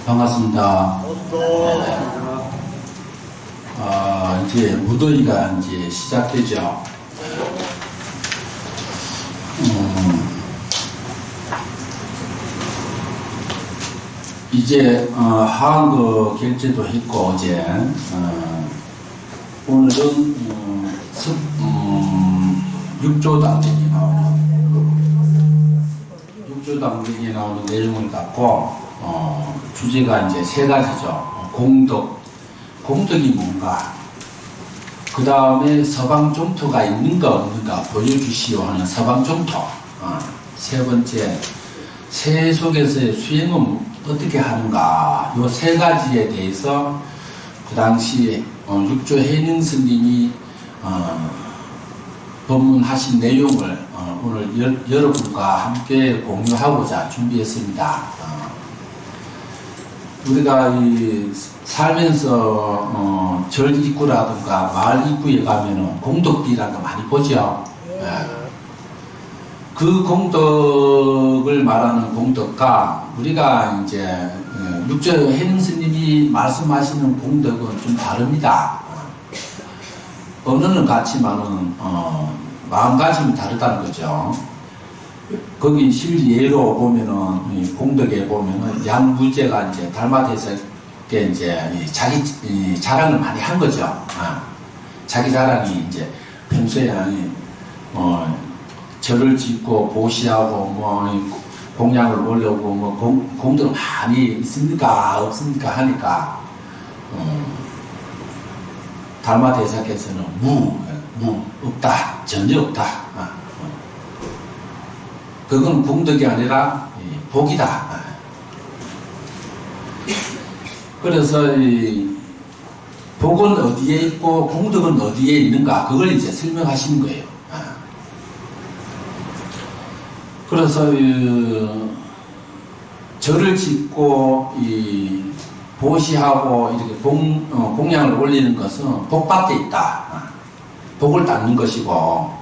반갑습니다. 이제 무더위가 이제 시작되죠. 이제 하한거 결제도 했고 어제 오늘은 6조 당정이 나오는 6조 당정이 나오는 내용을 갖고 주제가 이제 세 가지죠. 공덕이 뭔가, 그 다음에 서방종토가 있는가 없는가 보여주시오 하는 서방종토, 세 번째 세 속에서의 수행은 어떻게 하는가, 요 세 가지에 대해서 그 당시 육조 해능 스님이 법문하신 내용을 오늘 여러분과 함께 공유하고자 준비했습니다. 우리가 살면서 절 입구라든가 마을 입구에 가면은 공덕비라는 거 많이 보죠. 그 공덕을 말하는 공덕과 우리가 이제 육조 해능 스님이 말씀하시는 공덕은 좀 다릅니다. 언어는 같지만은 마음가짐이 다르다는 거죠. 거기 실예로 보면은 공덕에 보면은 양무제가 이제 달마대석에 이제 자기 자랑을 많이 한 거죠. 자기 자랑이 이제 평소에 절을 짓고 보시하고 뭐 공양을 올려고 뭐 공덕 많이 있습니까 없습니까 하니까 달마대석에서는 없다, 전혀 없다. 그건 공덕이 아니라 복이다. 그래서 복은 어디에 있고 공덕은 어디에 있는가, 그걸 이제 설명하시는 거예요. 그래서 절을 짓고 보시하고 이렇게 공양을 올리는 것은 복밖에 있다. 복을 닦는 것이고,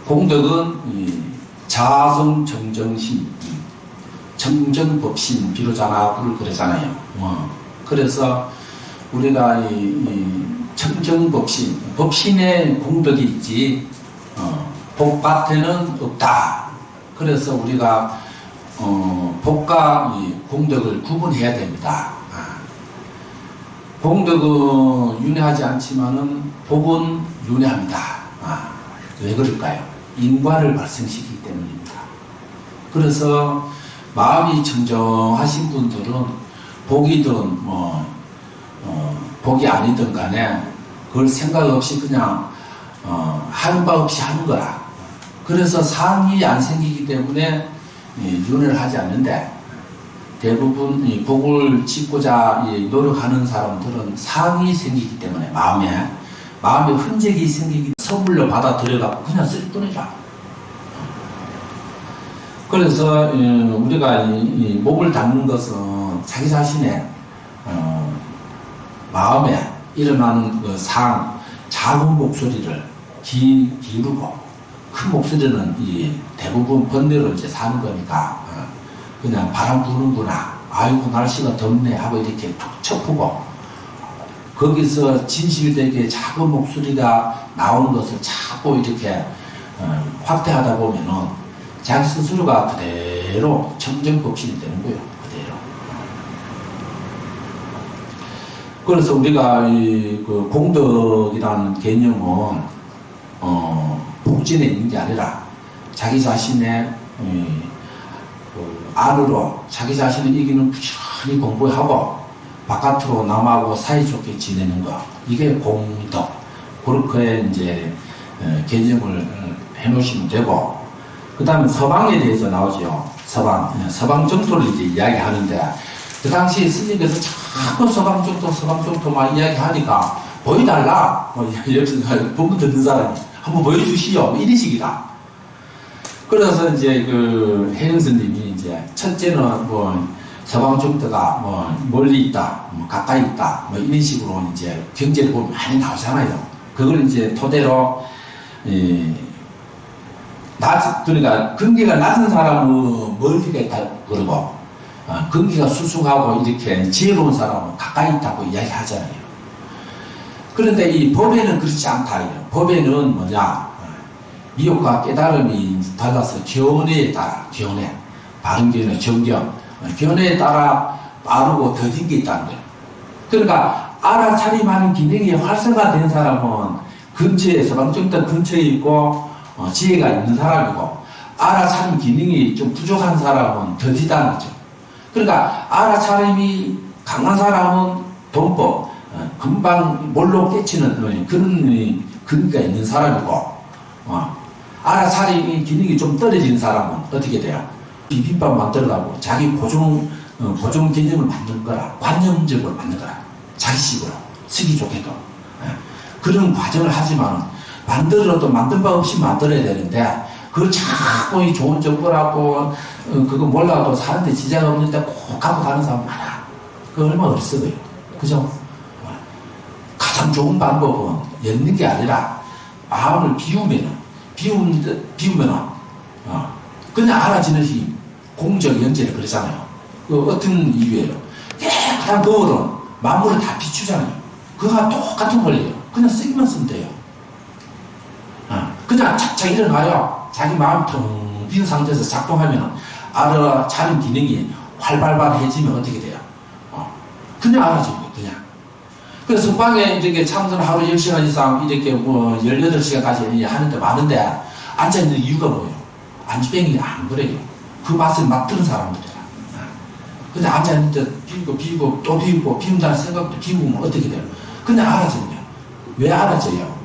공덕은 자성 정정심, 정정법신 비로자나를 그러잖아요. 그래서 우리가 정정법신, 법신에 공덕이 있지 복밭에는 없다. 그래서 우리가 복과 공덕을 구분해야 됩니다. 공덕은 윤회하지 않지만은 복은 윤회합니다. 왜 그럴까요? 인과를 발생시키기 때문입니다. 그래서 마음이 청정하신 분들은 복이든 복이 아니든 간에 그걸 생각 없이 그냥 하는 바 없이 하는 거라. 그래서 상이 안 생기기 때문에 윤회를 하지 않는데, 대부분 복을 짓고자 노력하는 사람들은 상이 생기기 때문에 마음에 흔적이 생기기, 선물로 받아들여갖고 그냥 쓸 뿐이죠. 그래서 우리가 목을 닦는 것은 자기 자신의 마음에 일어나는 그 작은 목소리를 기울이고, 큰 목소리는 대부분 번뇌로 이제 사는 거니까 그냥 바람 부는구나, 아이고 날씨가 덥네 하고 이렇게 툭 쳐푸고, 거기서 진실되게 작은 목소리가 나오는 것을 자꾸 이렇게 확대하다 보면은 자기 스스로가 그대로 청정법신이 되는 거예요. 그대로. 그래서 우리가 그 공덕이라는 개념은 복진에 있는 게 아니라 자기 자신의 안으로 자기 자신을 이기는 부지런히 공부하고 바깥으로 남하고 사이좋게 지내는 것, 이게 공덕. 그렇게 이제 개념을 해놓으시면 되고, 그 다음에 서방에 대해서 나오죠. 서방 정토를 이제 이야기하는데, 그 당시 스님께서 자꾸 서방 정토만 이야기하니까 보여달라. 여기서 본문 듣는 사람이 한번 보여주시오. 이런 식이다. 그래서 이제 그 해능 스님이 이제 첫째는 서방 정토가 멀리 있다, 가까이 있다, 이런 식으로 이제 경제를 보면 많이 나오잖아요. 그걸 이제 토대로 그러니까 근계가 낮은 사람은 멀리가 있다 그러고, 근기가 수승하고 이렇게 지혜로운 사람은 가까이 있다고 이야기하잖아요. 그런데 이 법에는 그렇지 않다. 법에는 뭐냐, 미혹과 깨달음이 달라서 견해에 따라, 견해, 바른 견해, 정견, 견해에 따라 빠르고 더딘 게 있다는 거예요. 그러니까 알아차림하는 기능이 활성화된 사람은 근처에, 서방정당 근처에 있고 지혜가 있는 사람이고, 알아차림 기능이 좀 부족한 사람은 더디다는 거죠. 그러니까 알아차림이 강한 사람은 돈법, 금방 몰로 깨치는 그런 근기가 있는 사람이고, 알아차림이 기능이 좀 떨어지는 사람은 어떻게 돼요? 비빔밥 만들어가고 자기 고정 개념을 만든 거라, 관념적으로 만든 거라, 자기식으로 쓰기 좋게끔 그런 과정을 하지만 만들어도 만든 바 없이 만들어야 되는데, 그걸 자꾸 좋은 정보라고 그거 몰라도 사는데 지장 없는데 꼭 갖고 가는 사람 많아. 그거 얼마나 어리석어요. 그죠? 가장 좋은 방법은 엮는 게 아니라 마음을 비우면은 그냥 알아지는 힘, 공적 연재를 그러잖아요. 그 어떤 이유예요? 깨끗한 거울은 만물을 다 비추잖아요. 그거가 똑같은 원리예요. 그냥 쓰기만 쓰면 돼요. 그냥 착착 일어나요. 자기 마음 텅 빈 상태에서 작동하면 알아차림 기능이 활발해지면 어떻게 돼요? 그냥 알아집니다. 그냥. 그래서 성방에 이렇게 참선 하루 10시간 이상 이렇게 18시간까지 하는데 많은데 앉아있는 이유가 뭐예요? 안주뱅이 안 그래요. 그 맛을 맡드는 사람들이야. 그냥 앉아있는데 비우고 또 비우고 비운다는 생각도 비우면 어떻게 돼요? 그냥 알아지는 거예요. 왜 알아져요?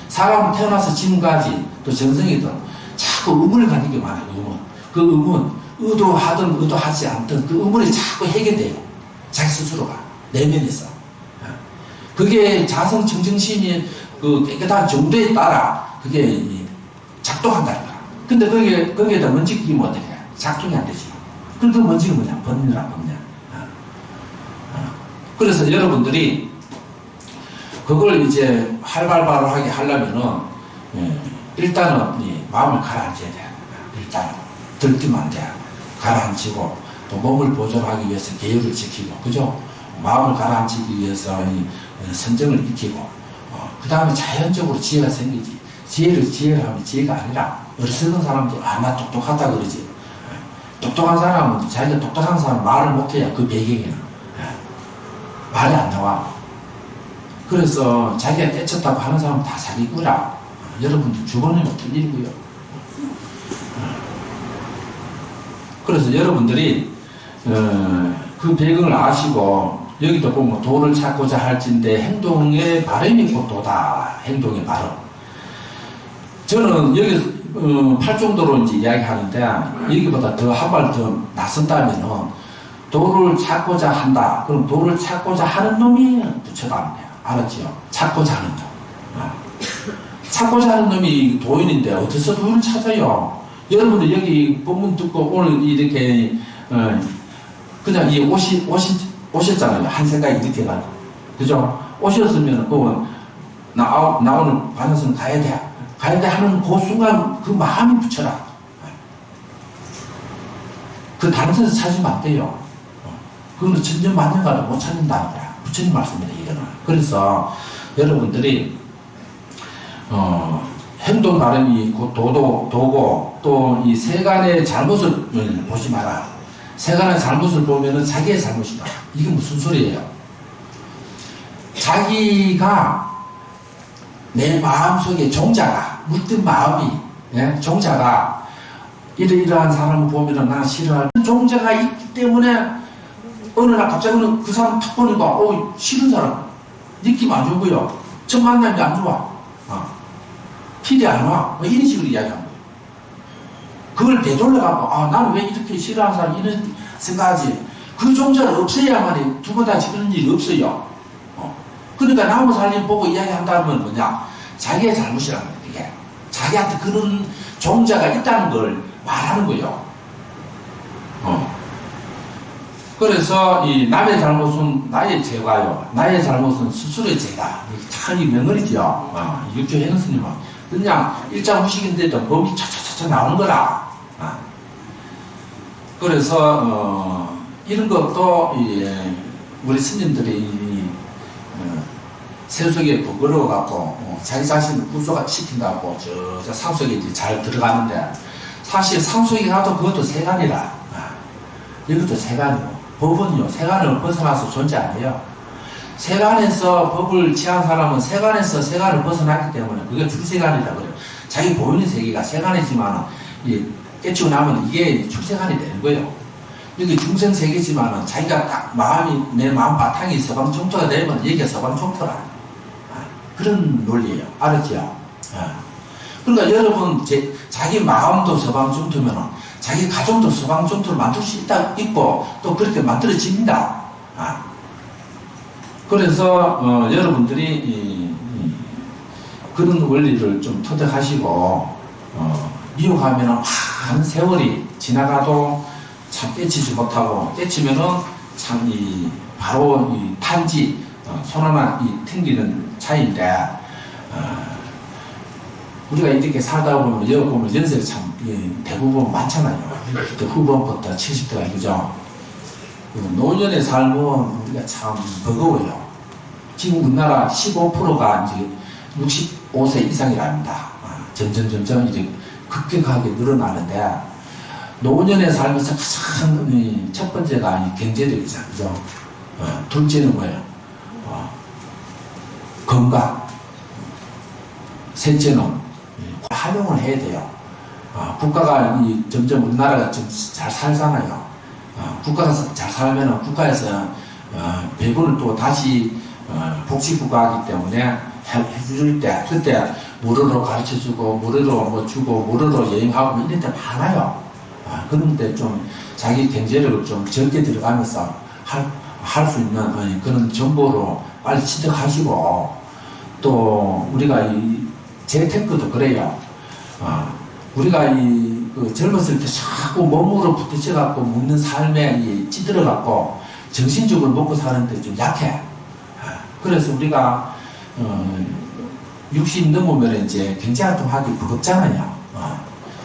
사람은 태어나서 지금까지 또 전생이든 자꾸 의문을 갖는 게 많아요. 의문. 그 의문, 의도하든 의도하지 않든 그 의문이 자꾸 해결돼요. 자기 스스로가 내면에서. 그게 자성 정정심이 그 깨끗한 정도에 따라 그게 작동한다는 거야. 근데 거기에다 먼지 끼면 어떻게 해? 작동이 안 되지. 그럼 그 먼지가 뭐냐? 법륜이란 법륜. 그래서 여러분들이 그걸 이제 활발하게 하려면은, 일단은 마음을 가라앉혀야 돼. 일단 들뜨면 안 돼. 가라앉히고 또 몸을 보존하기 위해서 계율을 지키고, 그죠? 마음을 가라앉히기 위해서 선정을 익히고, 그 다음에 자연적으로 지혜가 생기지. 지혜를 하면 지혜가 아니라 어리석은 사람도 나 똑똑하다 그러지. 똑똑한 사람은 자기가 똑똑한 사람 말을 못해야 그 배경에는 말이 안 나와. 그래서 자기가 떼쳤다고 하는 사람은 다 사기꾼이라. 여러분들 주변에는 틀리고요. 그래서 여러분들이 그 배경을 아시고, 여기도 보면 도를 찾고자 할진대 행동의 발음이 곧 도다. 행동의 발음. 저는 여기 8정도로 이제 이야기하는데, 여기보다 더 한 발 더 나선다면은 도를 찾고자 한다. 그럼 도를 찾고자 하는 놈이 부처다. 알았지요? 찾고자 하는 놈. 찾고자 하는 놈이 도인인데 어디서 도인을 찾아요? 여러분들 여기 본문 듣고 오늘 이렇게 그냥 이 오셨잖아요. 한 생각이 이렇게 가고, 그죠? 오셨으면 그건 나 오늘 반야선 가야 돼 하는 그 순간 그 마음이 붙여라. 그 다른 데서 찾으면 안 돼요. 그거는 천년만년가도 못 찾는다는 거야. 부처님 말씀입니다. 이거는. 그래서 여러분들이 행동 발음이 곧 도고, 또 이 세간의 잘못을 보지 마라. 세간의 잘못을 보면은 자기의 잘못이다. 이게 무슨 소리예요? 자기가 내 마음속에 종자가 물든 마음이, 종자가 이러이러한 사람을 보면은 나 싫어할 종자가 있기 때문에 어느 날 갑자기 그 사람 탁 보니까 싫은 사람 느낌 안 좋고요. 첫 만남이 안 좋아. 필이 안 와. 이런 식으로 이야기한 거예요. 그걸 되돌려가고 나는 왜 이렇게 싫어하는 사람 이런 생각하지. 그 종자를 없애야만이 두 번 다시 그런 일이 없어요. 그러니까 나무 살림 보고 이야기한다면 뭐냐, 자기의 잘못이라는 거예요. 이게 자기한테 그런 종자가 있다는 걸 말하는 거예요. 그래서 이 남의 잘못은 나의 죄가요, 나의 잘못은 스스로의 죄다. 참 이 명언이죠. 육조 해능 스님은 그냥 일자무식인데도 법이 차차차차 나오는 거라. 그래서 이런 것도 우리 스님들이 세속에 부끄러워갖고 자기 자신을 구속화 시킨다고 저 상속에 이제 잘 들어가는데, 사실 상속에 가도 그것도 세간이라. 이것도 세간이고, 법은요 세간을 벗어나서 존재 안 해요. 세간에서 법을 취한 사람은 세간에서 세간을 벗어났기 때문에 그게 출세간이라 그래요. 자기 보이는 세계가 세간이지만 깨치고 나면 이게 출세간이 되는 거예요. 이게 중생 세계지만은 자기가 딱 내 마음 바탕이 서방총토가 되면 여기가 서방총토라. 그런 논리예요. 알았죠? 그러니까 여러분, 자기 마음도 서방총토면은 자기 가정도 서방총토를 만들 수 있고 또 그렇게 만들어집니다. 그래서 여러분들이 그런 원리를 좀 터득하시고 미혹하면은 한 세월이 지나가도 참 깨치지 못하고, 깨치면은 참 바로 탄지 손 하나 튕기는 차이인데, 우리가 이렇게 살다 보면 여기 보면 연세가 참 대부분 많잖아요. 후반부터 70대가 그죠? 노년의 삶은 우리가 참 버거워요. 지금 우리나라 15%가 이제 65세 이상이랍니다. 점점 이제 급격하게 늘어나는데, 노년의 삶에서 가장 첫 번째가 경제력이잖아요. 그죠? 둘째는 뭐예요? 건강. 셋째는 활용을 해야 돼요. 국가가 점점 우리나라가 좀 잘 살잖아요. 국가가 잘 살면 국가에서 배분을 또 다시 복지국가이기 때문에 해줄 때, 그때 무료로 가르쳐주고 무료로 뭐 주고 무료로 여행하고 이런 데 많아요. 그런데 좀 자기 경제력을 좀 적게 들어가면서 할 수 있는 그런 정보로 빨리 취득하시고, 또 우리가 재테크도 그래요. 우리가 젊었을 때 자꾸 몸으로 부딪혀갖고 묻는 삶에 찌들어갖고 정신적으로 먹고 사는데 좀 약해. 그래서 우리가 60 넘으면 이제 경제활동하기 버겁잖아요.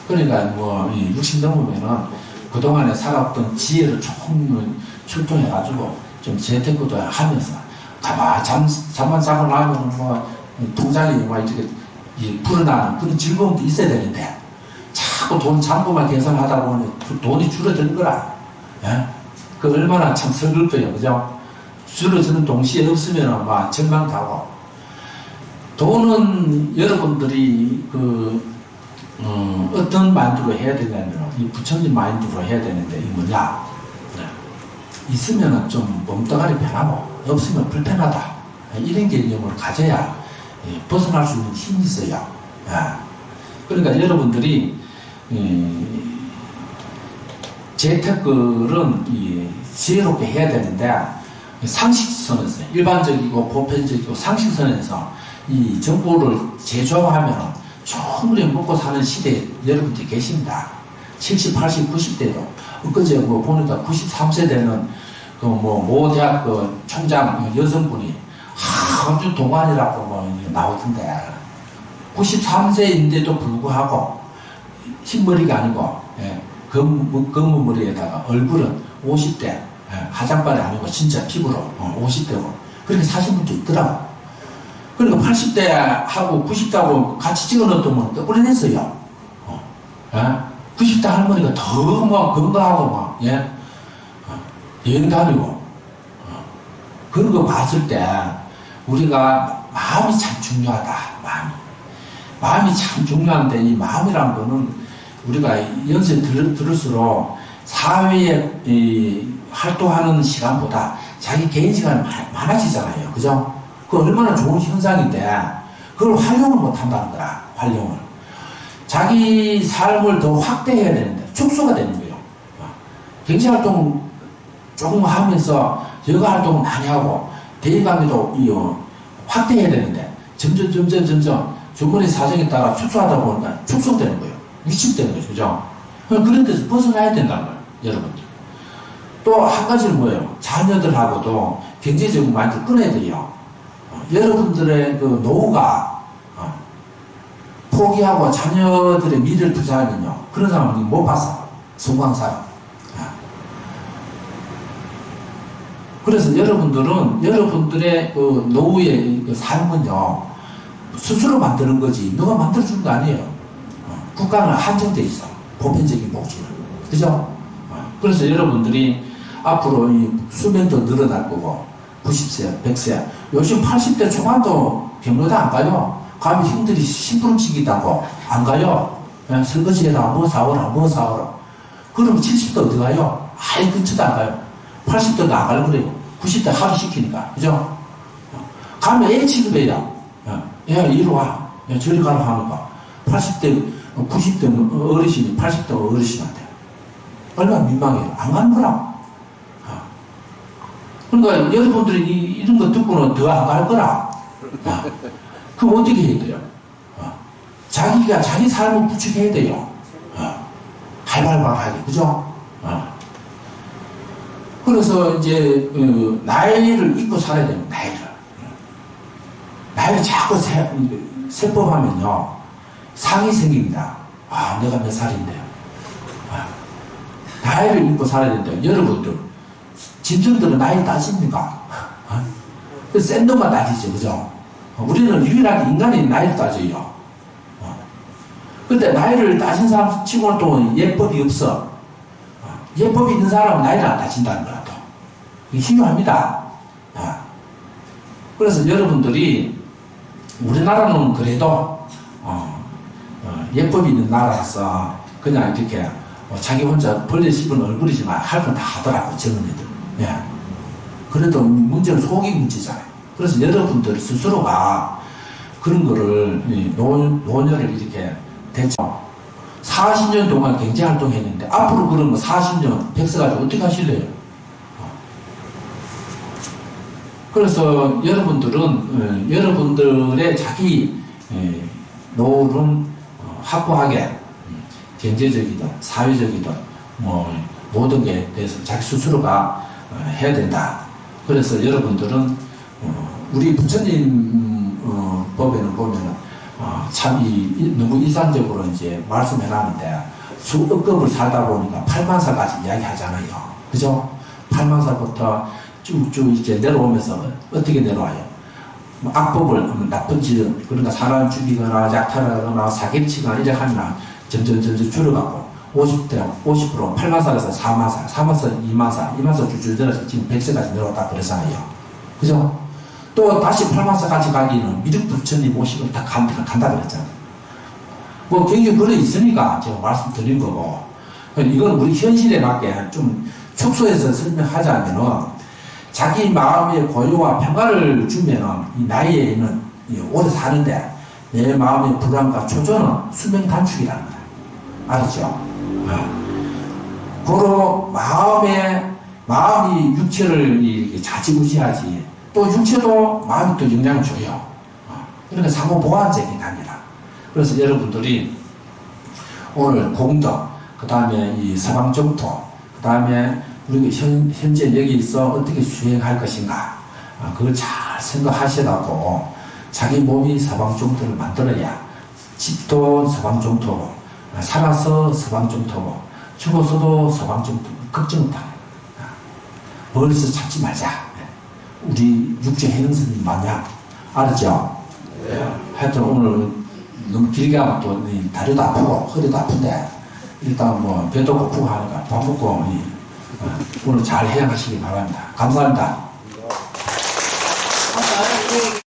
그러니까 뭐 60 넘으면은 그동안에 살았던 지혜를 조금 출동해가지고 좀 재테크도 하면서 가만 잠만 자고 나면 뭐 통장에 막 이렇게 불어나는 그런 즐거움도 있어야 되는데, 자꾸 돈 잔고만 계산하다 보면 돈이 줄어드는 거라. 그 얼마나 참 슬플까요, 그죠? 줄어드는 동시에 없으면 막 절망하고. 돈은 여러분들이 어떤 마인드로 해야 되냐면 이 부처님 마인드로 해야 되는데, 이 뭐냐? 있으면 좀 몸뚱아리 편하고 없으면 불편하다. 이런 개념을 가져야 벗어날 수 있는 힘이 있어요. 그러니까 여러분들이 재테크는 지혜롭게 해야 되는데, 상식선에서 일반적이고 보편적이고 상식선에서 이 정보를 제조하면 충분히 먹고 사는 시대에 여러분들이 계십니다. 70, 80, 90대도 엊그제 뭐 보니까 93세 되는 모 대학 총장 여성분이 아주 동안이라고 뭐 나오던데, 93세인데도 불구하고 흰머리가 아니고 검은 머리에다가 얼굴은 50대, 화장발이 아니고 진짜 피부로 50대고 그렇게 사신 분도 있더라고. 그러니까 80대하고 90대하고 같이 찍어놓으면 떠올려냈어요. 90대 할머니가 더 막 건강하고 막 여행 다니고 그런 거 봤을 때 우리가 마음이 참 중요하다. 마음이 참 중요한데, 이 마음이란 거는 우리가 연세 들을수록 사회에 활동하는 시간보다 자기 개인 시간이 많아지잖아요. 그죠? 그 얼마나 좋은 현상인데 그걸 활용을 못한다는 거야. 활용을. 자기 삶을 더 확대해야 되는데 축소가 되는 거예요. 경제활동 조금 하면서 여가활동을 많이 하고 대인관계도 확대해야 되는데 점점 주머니 사정에 따라 축소하다 보니까 축소되는 거예요. 위축되는 거죠. 그죠? 그런 데서 벗어나야 된다는 거예요. 여러분들. 또 한 가지는 뭐예요? 자녀들하고도 경제적인 마인드를 끊어야 돼요. 여러분들의 그 노후가 포기하고 자녀들의 미래를 투자하면요, 그런 사람은 못 봤어. 성공한 사람. 그래서 여러분들은 여러분들의 그 노후의 그 삶은요, 스스로 만드는 거지 누가 만들어주는 거 아니에요. 국가는 한정돼 있어. 보편적인 복지는. 그죠? 그래서 여러분들이 앞으로 이 수명도 늘어날 거고 90세, 100세, 요즘 80대 초반도 경로당 안 가요. 가면 형들이 심부름치기다고 안 가요. 그냥 설거지에다 뭐 사오라, 뭐 사오라. 그러면 70대 어디 가요? 아예 근처도 안 가요. 80대도 안 가려고 그래요. 90대 하루 시키니까. 그죠? 가면 애 취급해요. 야, 이리 와. 야, 저리 가라 하니까. 80대, 90대 어르신이 80대 어르신한테. 얼마나 민망해요. 안 가는 거라. 그러니까 여러분들이 이런 거 듣고는 더 안 갈 거라. 그럼 어떻게 해야 돼요? 자기가 자기 삶을 구축해야 돼요. 활발하게. 그죠? 그래서 이제 나이를 잊고 살아야 돼요. 나이를 자꾸 세법하면요 상이 생깁니다. 내가 몇 살인데요. 나이를 잊고 살아야 된다. 여러분들 짐승들은 나이 따집니까? 센 놈만 따지죠. 그죠? 우리는 유일하게 인간이 나이를 따져요. 근데 나이를 따진 사람 치고는 또 예법이 없어. 예법이 있는 사람은 나이를 안 따진다는 거야. 또. 이게 중요합니다. 그래서 여러분들이 우리나라는 그래도 예법이 있는 나라라서 그냥 이렇게 자기 혼자 벌레 씹은 얼굴이지만 할 건 다 하더라고. 젊은 애들. 예. 그래도 문제는 속이 문제잖아요. 그래서 여러분들 스스로가 그런 거를 노년을 이렇게 됐죠. 40년 동안 경제활동 했는데 앞으로 그런 거 40년 100세 가지고 어떻게 하실래요? 그래서 여러분들은 여러분들의 자기 노후는 확고하게 경제적이든 사회적이든 뭐 모든 게 대해서 자기 스스로가 해야 된다. 그래서 여러분들은 우리 부처님 법에는 보면은 참 너무 이상적으로 이제 말씀해 놨는데 수억급을 살다 보니까 8만사까지 이야기하잖아요. 그죠? 8만사부터 쭉쭉 이제 내려오면서 어떻게 내려와요? 악법을 나쁜 짓, 그러니까 사람 죽이거나 약탈하거나 사기치거나 이렇게 하면 점점 줄어가고 50% 8만살에서 4만살, 4만살, 2만살, 2만살 줄줄 들어서 지금 100세까지 내려왔다 그러잖아요. 그죠? 또 다시 8만살까지 가기는 미륵 부처님 모시고 다 간다 그랬잖아요. 뭐 경기 그래 있으니까 제가 말씀드린 거고, 이건 우리 현실에 맞게 좀 축소해서 설명하자면은 자기 마음의 고요와 평화를 주면은 이 나이에는 오래 사는데 내 마음의 불안과 초조는 수명 단축이라는 거야. 알았죠? 고로 마음이 육체를 이렇게 자지우지하지 또 육체도 마음이 또 영향을 줘요. 그러니까 상호 보완적인 단계다. 그래서 여러분들이 오늘 공덕, 그 다음에 이 서방정토, 그 다음에 우리가 현재 여기서 어떻게 수행할 것인가, 그걸 잘 생각하시라고 자기 몸이 서방정토를 만들어야 집도 서방정토고, 살아서 서방정토고, 죽어서도 서방정토, 걱정 없다. 멀리서 찾지 말자. 우리 육체 해능스님 마냥. 알았죠? 네. 하여튼 오늘 너무 길게 하면 또 다리도 아프고 허리도 아픈데 일단 뭐 배도 고프고 하니까 밥 먹고 오늘 잘 해양하시기 바랍니다. 감사합니다.